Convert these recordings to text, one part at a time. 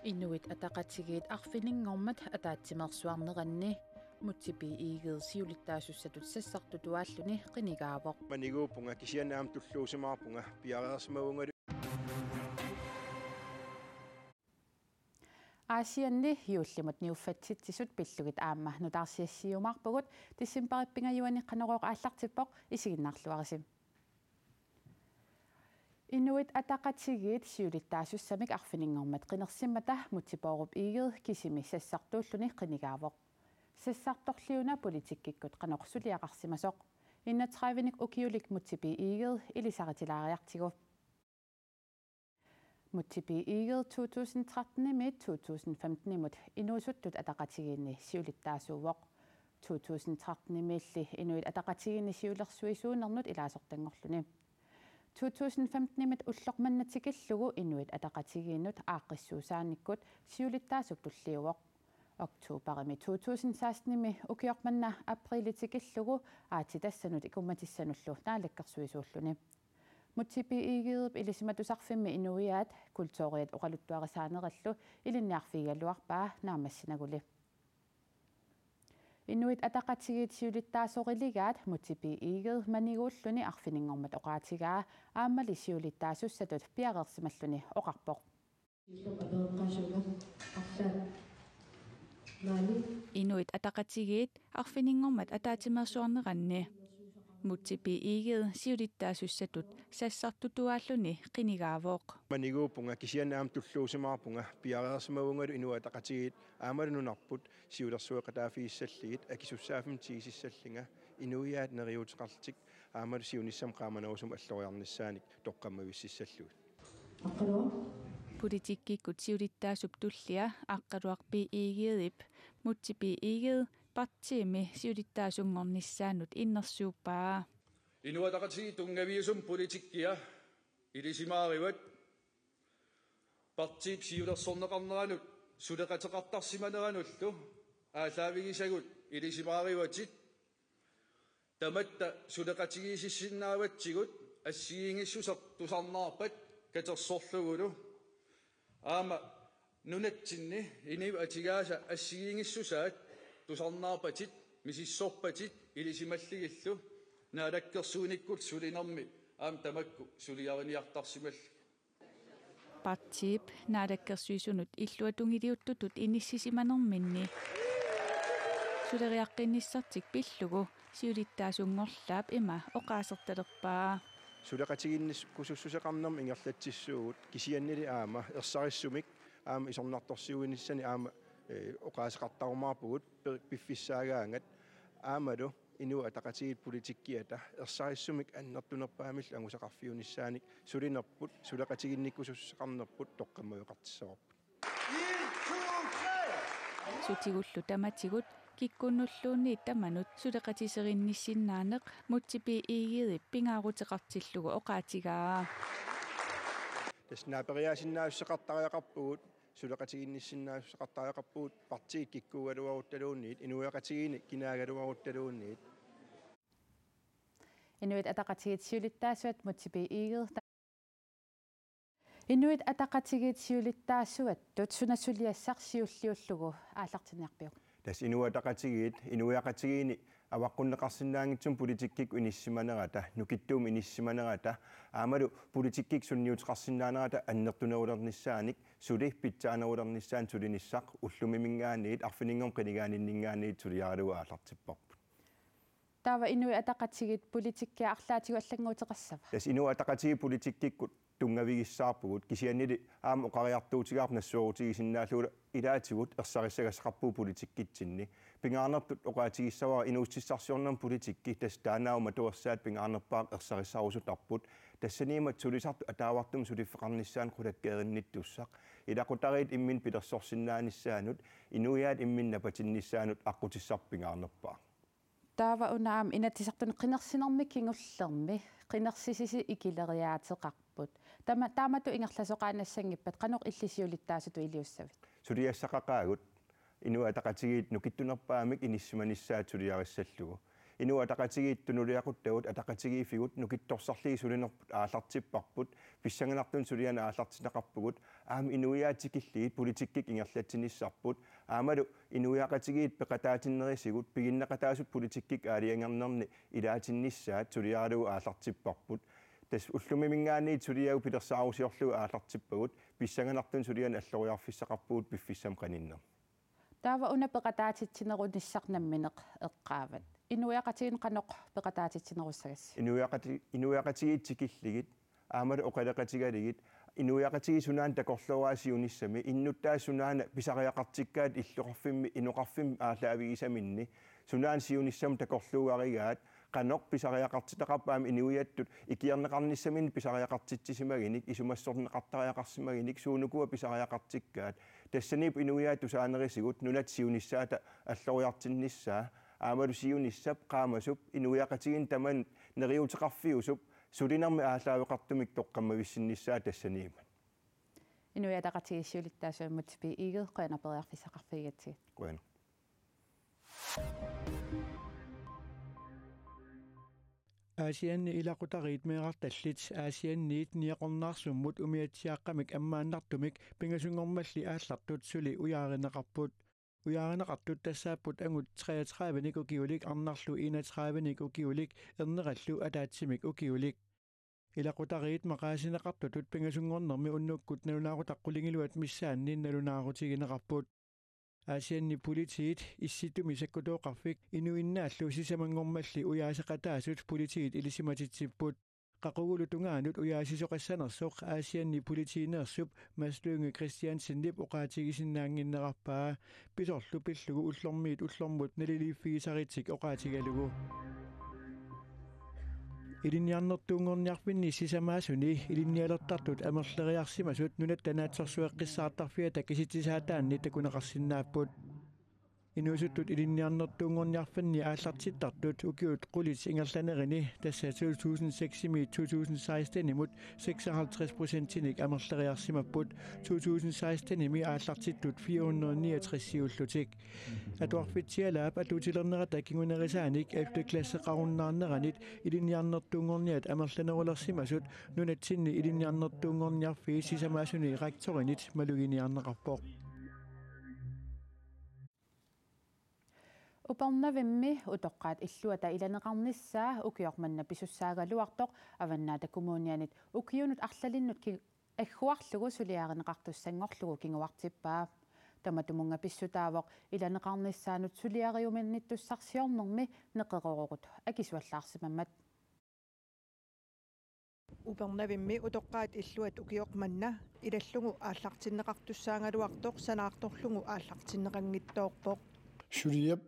Inuit ataqatigiit arfininngormat ataatimersuarneranni mutipi iiged siulittaasussatut sassartutuaalluni qinigaavoq maniguupunga kisianaam tulluusimaarpunga piareersmagungalu Aasianni juullimut niuffatsitsisut pillugit aamma nutaarsiassiumaarpugut tissimparippingajuani qanorooq aallartippoq isiginnaarluarisim Inuit ataqatigiit siulittaasussамик arfininngormat qinersimmata mutipoorup iiged kisimi sassartuulluni qinigaavoq sassartorliuna politikkikut qanorsuliaqarsimasoq 31 ukiulik mutipi iiged ilisaritilaariartigu Mutipi iiged 2013 2015 mut inuusuttut ataqatigiinni siulittaasuuvoq 2013 milli inuit ataqatigiinni siulersuisuunernut ilaasortangorluni 2015 mit ullormannatikillugu inuit ataqatigiinnut aaqqissuusaanikut siulittaasuk tulliuvoq Oktoberimi 2016 ukiormanna aprilitikillugu aatitassanut ikummatissanullu naalakkersuisuulluni Mutipi iiged ilisimatusarfimmi inuiaat kultuuriat oqaluttuarisaanerallu ilinniarfiigalluarpaa naamassinaaguli Inuit ataqatigiit siulittaasoriligaat mutipi iiged maniguulluni arfininngormat oqaatigaa aammali siulittaasussatut piareersimalluni oqarpoq Inuit ataqatigiit arfininngormat ataatimersuarneranni Mutipi iiged siulittaasussatut sassartutuaalluni qinigaavoq maniguupunga kisianaam tulluusimaarpunga piareersmagungalu inuataqatigiit aamalununarput siulersueqataafiissalligit akisussaafim tiisissallinga inuiaat neriuteqartik aamalu siunissam qaamanausum alloriarnissaanik toqqamavississallugut Politikkikut siulittaasup tullia aqqaluarpi iigedip mutipi iiged partiimi siulittaasungornissaanut innersuuppaa Inuataqatigiit tungaviusum politikkia ilisimaarivat partiip siulersorneqarneranut suleqateqartarsimaneranullu aalaavigisagut ilisimaarivatit tamatta suleqatigiisissinnaavatsigut assiingissuser tusarnaarpat katersorlugulu aama nunatsinni iniv atigaasa assiingissusaat tusarnaarpatit misissorpatit ilisimalligillu naalakkersuunikkut sulinermi aam tamakku suliariniartarsimallu Partiip naalakkersuisunut illuatungiliuttutut inissisimanerminni Suleriaqqinissartik pillugu siulittaasungorlaap ima oqaasertalerpaa suleqatiginnis kusussuseqarnermi ingerlatsissuugut kisiannili aama ersarissumik aama isornartorsiuinissani aama oqaaseqartarumaarpugut piffissaagaangat aamalu inu ataqatigiit politikkiata ersarissumik annertunerpaamil anguseqarfiunissaanik sulinerput suleqatiginnikkususseqarnerput toqqammaveqartissaorput Sutigullu tamatigut kikkunnulluunni tamanut suleqatiserinnissinaaneq mutipi iigedip pingaaruteqartillugu oqaatigaa tasnaaperiaasinnaavusseqartariaqarpugut suleqatiginnissinnaavusseqartariaqarpugut partiit kikkuugaluaruttaluunniit inuaqatigiini kinaagaluaruttaluunniit Inuit ataqatigiit siulittaasuat mutipi iiged Inuit ataqatigiit siulittaasuattut sunassuliassarsiulliullugu aallartiniarpiuq tas inuataqatigiit inuiaqatigiini avaqqunneqarsinnaangitsum politikkik inissimanerata nukittuum inissimanerata aamalu politikkik sunniuteqarsinnaanerata annertunerulernisaanik suli pitsaanerulernissaan sulinissaq ullumiminggaaniit arfininngom qinigaaninninggaaniit suliaralugu aallartipporput Taava inuit ataqatigiit politikkia arlaatigu allanguuteqassava tas inuataqatigiit politikkikut tungavigissaarpugut kisiannili aama oqariartuutigaarp nassuorutigisinnaallugula ilaatigut ersarissagasqarpuu politikkitsinni pingaarnerput oqaatigissavaa inuussissarsiornerm politikki tas taanauma tuersaat pingaarnerpaaq ersarissarusutarput tassaniimat sulisartu ataavartum suliffeqarnissaan qulatkeerinnittussaq ilaqutariit immin pilersorsinnaanissaanut inuiaat immin napatinnissaanut aqqutissarpingaarnerpaaq Taava unaam inatisartun qinersinermi kingullermi qinersisisi ikileriaateqarput taamatu ingerlasoqaanassangippat qanoq illisiulittaasutu iliussavit suliassaqaqaagut inuataqatigiit nukittunerpaamik inissimanissaat suliarissallugu inua taqatigiittunuliaqut ataqatigiifigut nukittorsarliisulinerput aallartipparput pissanganartun suliana aallartinaqarpugut aam inuiaatikilligit politikkik ingerlatinissarput aamalu inuiaqatigiit peqataatinnerisigut piginnaqataasut politikkik aaliangernerni ilaatinnissaat suliaralugu aallartipparput tas ullumiminggaaniit suliagu pilersaarusiorlugu aallartippagut pissanganartun suliana alloriarfissaqarpugut piffissam qaninner taava una peqataatittinerunissarnammineq eqqaavat inuiaqatigin qanoq peqataatittinerussagas inuiaqatigiitsikilligit aamalu oqaleqatigaligit inuiaqatigi sunaan takorluaraasiunissami innuttaa sunaana pisariaqartikkaat illuqarfimmi inoqarfim aallaavigisaminni sunaan siunissam takorluugarigaat qanoq pisariaqartitaqarpaam inuiattut ikiarneqarnissamin pisariaqartittisimaginik isumassorneqartariaqarsimaginik suunukua pisariaqartikkaat tassaniip inuiaattu saanerisigut nunat siunissaata alloriartinnissaa aamalu siunissap qaamasup inuiaqatigin taman neriuteqarfiusup sulinarmi aallaaveqartumik toqqammavissinnissaa tassaniiman inuiataqatigissiulittaasuammut piigeq qanaperiarfissaqarfigatsi quen Aasianni ilaqutariit meeqartallit aasianniit niaqornaarsummut umiatsiaqqamik ammaannartumik pingasungormalli aallartut suli ujaarineqarput ujaarineqartut tassaapput angut 33 ukiulik arnarlu 31 ukiulik ernerallu ataatsimik ukiulik ilaqutariit maqaasineqartutut pingasungornermi unnukkut nalunaaqutaqqullingiluat missaannin nalunaaqutigineqarput Aasianni politiit issitumi sakkutooqarfik inuinnaallu sisamangormalli ujaasiqataasut politiit ilisimatitsipпут qaqugulutungaanut ujaasisoqassanersoq aasianni politiineersup masluungi Christiansenlip oqaatigisinnaanginnerarpaa pisorlu pillugu ullormiit ullormut naliliiffigisaritik oqaatigalugu ilinniarnertuungorniarfinni sisamaasuni ilinnialertartut amerleriarsimasut nunattanaatsorsueqqissaartarfiata kisitisaataanni takuneqarsinnaapput inuusuttut ilinniarnertuungorniarfinni aallartittartut ukiut qulit ingerlanerini tassa 2006 imut 56% amerleriarsimapput 2016 aallartittut 469 atuarfitsialaap atuutilernerata kingunerisaanik 11. klasseqarunnaarneranit ilinniarnertuungorniat amerlanerulersimasut nunatsinni ilinniarnertuungorniarfii sisamaasuni rektorinit maluginiarneqarpoq uparnavimmi utoqqaat illuata ilaneqarnissaa ukiormanna pisussaagaluartoq avannaata kommunianit ukiunut arlalinnut agguarlugu suliaareneqartussangorlugu kinguartippaa tamatumunga pissutaavoq ilaneqarnissaanut suliariuminnittussarsiornermi neqeqororut akisuallaarsimammat uparnavimmi utoqqaat illuat ukioqmanna ilallugu aallartinneqartussaangaluartoq sanaartorlugu aallartinneqanngittoorpoq Shuriyap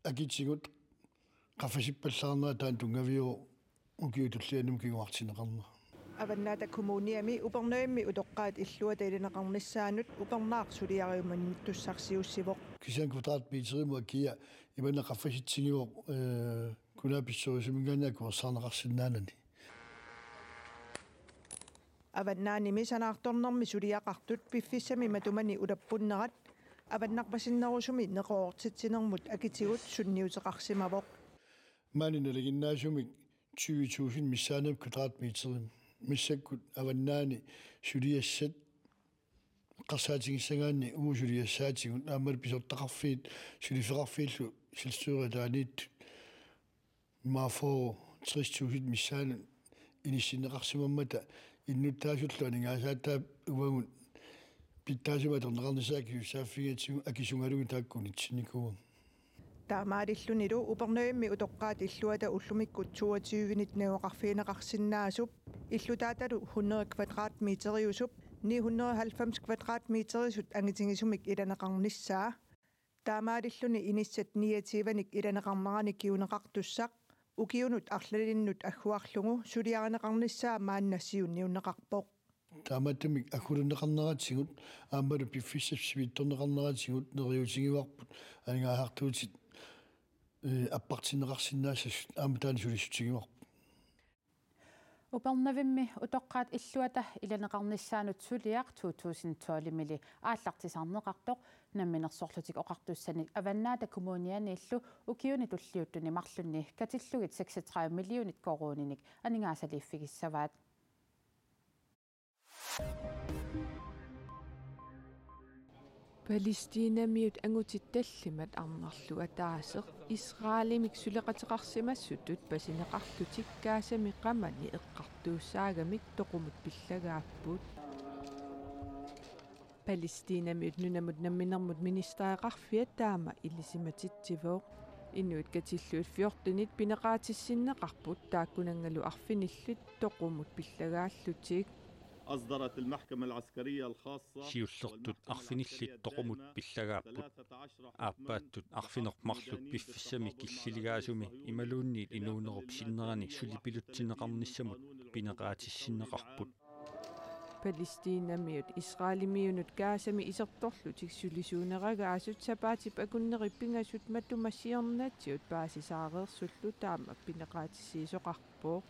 akitigut qafasippallarnaa taan tungavio ukiutullianum kinguartineqarna avannaata kommuniami uparnaimmi utoqqaat illuata ilaneqarnissaanut uparnaaq suliariumannittussarsiussivoq kisan kvadratmeterimu akia imanna qafasitsigivoq kunaapissorisumingaanaa kuersaarneqarsinnaanani avannaanimi sanaartornermi suliaqartut piffissami matumani ulappunnerat avannarpasinnerusumi neqoortitsinermut akitigut sunniuteqarsimavoq maaninalaginnaasumik 20.000 missaanam kvadratmeterim missakkut avannaani suliassat qarsaatigissagaanni umusuliassaatigut aamal pisortaqarfiit sulifeqarfiillu silsuurataaniit maafoo 60.000 missaana inissinneqarsimammata innuttaasulluni ngaasaattaa uvagut pittaasumatorneqarnisaaki saaffigatigu akisungalugu taakkunitsinnikua taamaalillunilu upernaimmi utoqqaat illuata ullumikkut 22-nit neoqarfiineqarsinnaasup illutaatalu 100 kvadratmeteriusup 990 kvadratmeterisut angitigisumik ilaneqarnissaa taamaalilluni inissat 29-nik ilaneqarnerani kiuneqartussaq ukiunut arlalinnut agguarlugu suliarineqarnissaa maannassiunniunneqarpoq taamatamik aggulinneqarneratigut aammalu piffissapsivittorneqarneratigut neriutigivarput aningaahaqtuutit аппартинеқарсинаассас аама таани сулиссутигимарпу Upernervimmi utoqqaat illuata ilanеqarnissaanut suliaq 2012 mili ааллартисаарнеқартоқ намминерсорлутик оқартуссани аваннаата коммуниани илlu укиуни туллиуттуни марлунни катиллугит 36 миллионит коруниник анингаасалииффигиссаваат Палестинамиут ангутитталлимат арнерлу атаасеқ Исраалимик сулеқатеқарсимассутут пасинеқарлутиккаасами қамани эққартууссаагамик тоқумут пиллагааппут Палестинамиут нунамут намминермут министаақарфиат таама илисиматитсивоо иннуит катиллуут фиортунит пинеқаатиссиннеқарпут тааккунангалу арфиниллут тоқумут пиллагааллутик أصدرت المحكمة العسكرية الخاصة شيوللرتut arfinillit toqumut pillagaaput aappaattut arfinermarluk piffissami killiligaasumi imaluunniit inuunerup sinnerani sulipilutsinneqarnissamut pineqaatissinneqarput Palestinamiut Israalimiunut kaasami isertorlutik sulisuuneragaasut sapaatip akunneripingasut matumassiornaatiut paasisaareersullu taama pineqaatissiisoqarpoo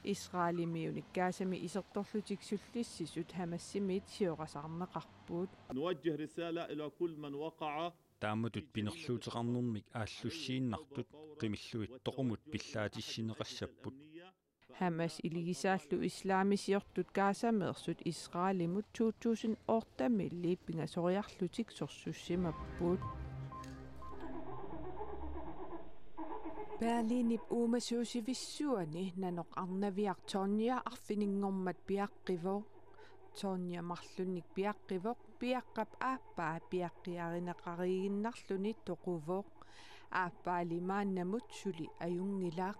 Israalimiunik kaasami isertorlutik sullissisut hamassimiit siorasarneqarpuut نوجه رسالة إلى كل من وقع тааматут пинерлуутеқарнэрмик ааллуссииннартут qimilluit toqumut pillaatissinneqassapпут Hamas iligисааллу исламисиортут каасамеерсут Israalimut 2008 милли пингасориарлутик сорсуссимаппут Berlinip uumasuusivисsuani nanoq arnaviaq Tonja arfininnngormat piaqqivoo Tonja marlunnik piaqqivoq piaqqap aappaa piaqqiarineqariginnarluni toquvoq aappalimaannamut suli ajungilaaq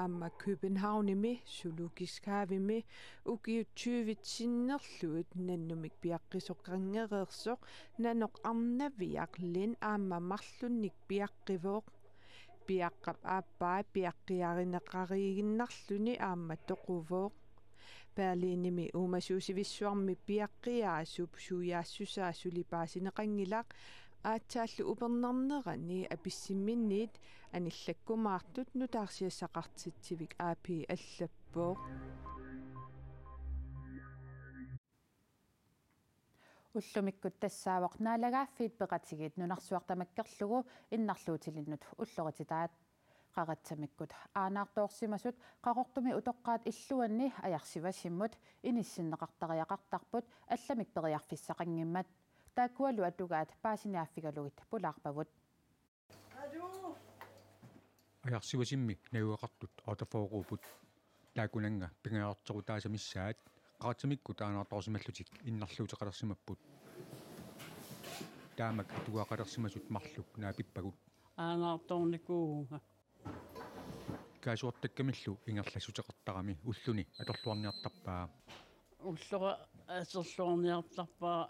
aamma Københavnimi sulukiskaavimi ukiut 20-sinnerluut nannumik piaqqisoqqangereersoq nanoq arnaviaq lin aamma marlunnik piaqqivooq piaqqap aappaa piaqqiarineqariginnarluni aamma toquvooq Berlinimi uumasuusivissuarmi piaqqiaasup suujaassусаасули paasineqangilaaq aatsaallu upernernerani apissimminniit anillakkumaartut nutaarsiassaqartitsivik aapi allappoq уллумиккут тассаавоқ наалагааффиит пеқатигит нунарсуартамаккерлугу иннарлуутилиннут уллорититаат qaratsammikkut aanаарtoorsimasut qaqortumi utoqqaat illuanni ajarsivassimut inissinneqartariaqartarput allamik periarfissaqanngimmat taakkualu atugaat paasiniaffigalugit pulaarpavut ajarsivasimmi naguaqartut autafooruuput taakunanga pingaarterutaasamissaat qaratamikkut aanаарtoorsimallutik innarluuteqalersimapput taamak atuaqalersimasut marluk naapippagut aanаарtoornikuunga kaasuartakkamillu ingerlassuteqartarami ulluni atorluarniartarpaa ullora aserluarniartarpaa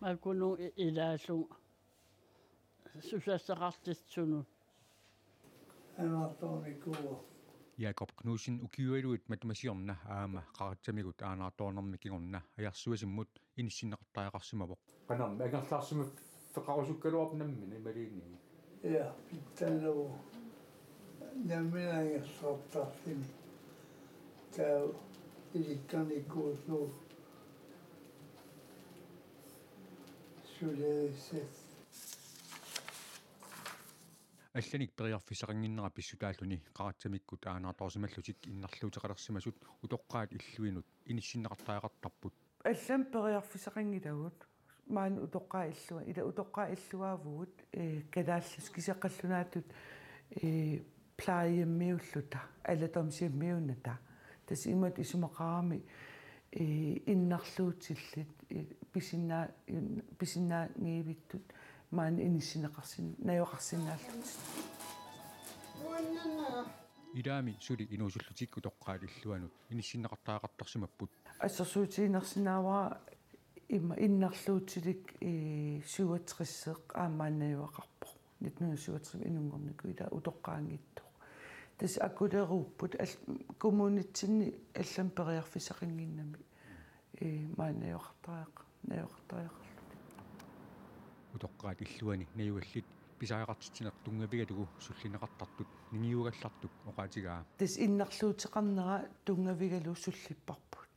malkunu ilaasu susassaqartitsunu aanаарtoornikuuga Jakob Knudsen ukiualuit matumasiorna aama qaratamigut aanаарtoornermi kingorna ajarsuasimmut inissinneqartariaqarsimavoq qanarmi angerlaarsimut feqarusukkaluarnammini maliinni ja pittanuu namminangersortarlimi taa ilikkarnikuusnu sulerisat алланик периарфисақангиннера писсутааллуни qaratamikkut aanаарторсималлутик иннарлуутеқалерсимасут утоққаат иллуинут иниссиннеқартаақартарпут аллам периарфисақангилагут маан утоққаа иллуа ила утоққаа иллуаавгут калааллус кисеққаллунаатут плаиеммиуллута алатомсиаммиунната тас имат исумақарами иннарлуутиллит писиннаа гиивиттут маан иниссинеқарсин наёқарсинааллут идаами сули инуусуллутик утоққаат иллуанут иниссиннеқартаақартарсимаппут ассерсуутиинерсинааваа имма иннарлуутилик суатсеқиссеқ аамааннаёақарпо 1937 инунгорнику ила утоққаангиттоқ тас акулерууппут коммунитсинни аллам периарфисақингиннами мааннаёқартариақ наёқартариақ утоққаат иллуани наюаллит писаақартитинеқ тунгавигалугу суллинеқартартут нигиугаллартук оқаатигаа тис иннарлуутеқарнера тунгавигалу суллиппарпут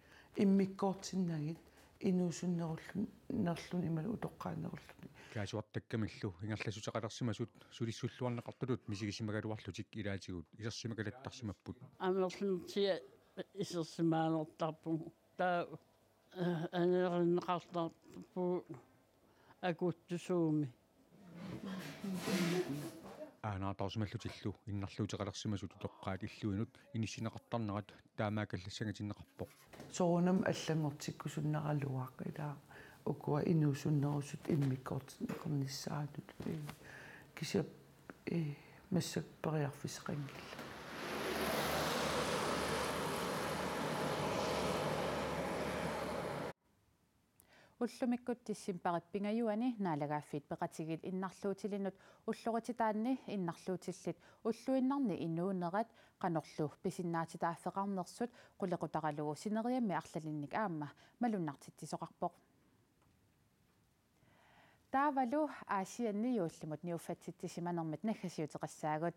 иммиккоортиннагит инуусуннеруллун ималу утоққаанеруллуни каасуартаккамиллу ингерласутеқалерсимасут сулиссуллуарнеқартулут мисигисимагалуарлутик илаатигут исерсимагалаттарсимаппут амерлунтия исерсимаанертарпу таа анериннеқартарпу акуттусууми анаатарсималлутиллу иннарлуутеқалерсимасут утоққаат иллуинут иниссинеқартарнерат таамаакаллассангатиннеқарпоқ соонам аллангортиккусуннералуаақ илаа укуа инуусуннерусут иммиккоортинеқарниссаатут кисиап массак периарфисеқангилла уллумиккут тиссимпариппингаюани наалагааффит пеқатигит иннарлуутилинут уллорититаанни иннарлуутиллит уллуиннарни инуунерат qanorlu писиннаатитааффеқарнерсут qulеқутаралугу синериамми арлалинник аама малуннартиттисоқарпоқ таавалу аасианни юуллимут ниуффатситтисиманермит наггасиутеқассаагут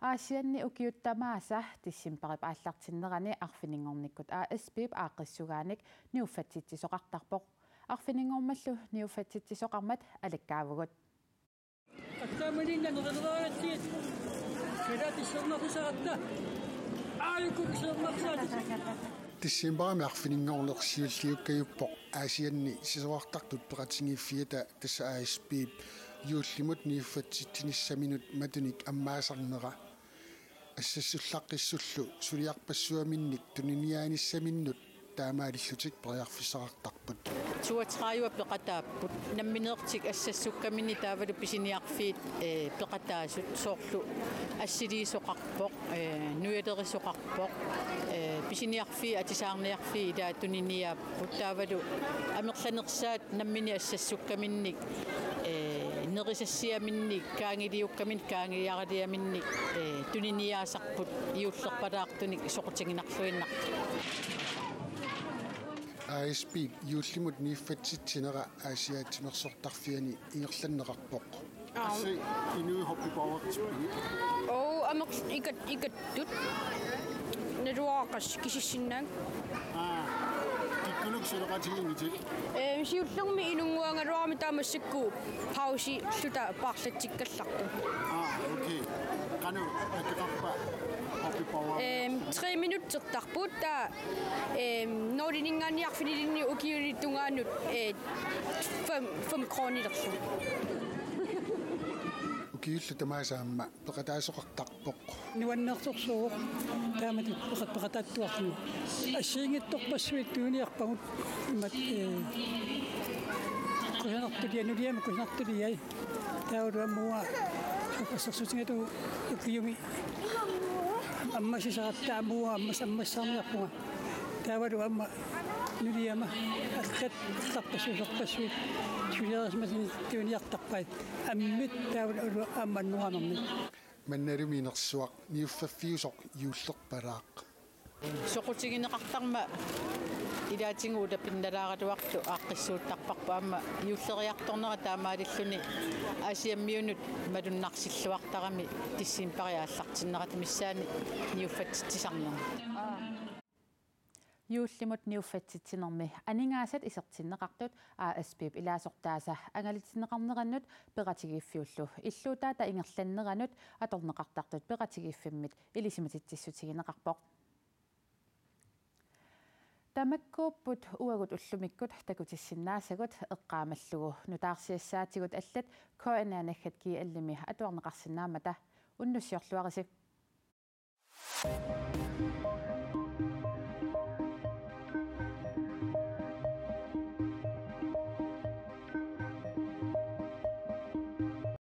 аасианни укиуттамааса тиссимпарип ааллартиннерани арфинингорниккут ааспип ааққиссугааник ниуффатситтисоқартарпоқ арфинингормаллу ниуффатситтисоқармат алаккаавгут аттааманиннанерерааратсиит кэлатиссернерусаратта аалуккусернерсаати тиссимбарами арфинингорлерсиуллиуккаюппоқ аасианни сисуартартут пеқатингиффиата тасса ааспип юуллимут ниуффатситсиниссаминут матуник аммаасарнера ассассуллаққиссуллу сулиарпассуаминник туниниааниссаминнут таамаалиллутик периарфиссақартарпут туатрааюа пеқатааппут намминеэртик ассассуккамини таавалу писиниарфиит пеқатаасут соорлу ассилиисоқарпоқ нуялерисоқарпоқ писиниарфи атисаарниарфи илаа туниниааппут таавалу амерланерсаат наммини ассассуккаминник нерисассиаминник каангилиуккамин каангилиаралиаминник туниниаасарпут иуллерпалаартуник соқутигинарлуиннар ASP юуллимут нииффатситсинера аасиаатимерсортарфиани ингерланнеқарпоқ асси инуи хоппипауартиппиги амер икаттут надуақас кисиссиннаан киккунук сулеқатигингитик сиуллерми инунгуангалуарми таамассакку пауси лута паарлатсиккалларту окей кану акеқарпа 3 minutter tarput ta nordiningani ukiulittungaanut 5 kroonillerlu ukiullu tamaasaaamma peqataasoqartarpoq nuannertorsuuq taamatut peqataattuarlu ассиингиттарпассуит имат куянартулианулиама куянартулиай таулуаммуа супассерсутингату укиуми аммасисааттаамуа аммассарниарпуга таавалу амма нулиама аллат илларпассуусорпассуит сулиарисмасини туниартарпай аммит таавалу амманнуанерни манналуминерсуақ ниуффаффиусоқ юуллерпалаақ соқутигинеқартарма илаатингуута пинналааратуарту ааққиссууттарпарпа амма юуллериарторнера таамаалиллуни асиаммиунут малуннарсиллуартарами тиссимпариааллартиннерат миссаани ниуффатситсисарнера юуллимут ниуффатситсинерми анингаасат исертиннеқартут ааспип илаасортааса ангалитиннеқарнераннут пеқатигииффиуллу иллуутаата ингерланнеранут аторнеқартартут пеқатигииффиммит илисиматитсиссутигинеқарпоқ тамаккууппут уагут уллумиккут такутиссиннаасагут эққаамаллугу нутаарсиассаатигут аллат коэнанаггат ки аллими атуарнеқарсинаамата уннуссиорлуарисик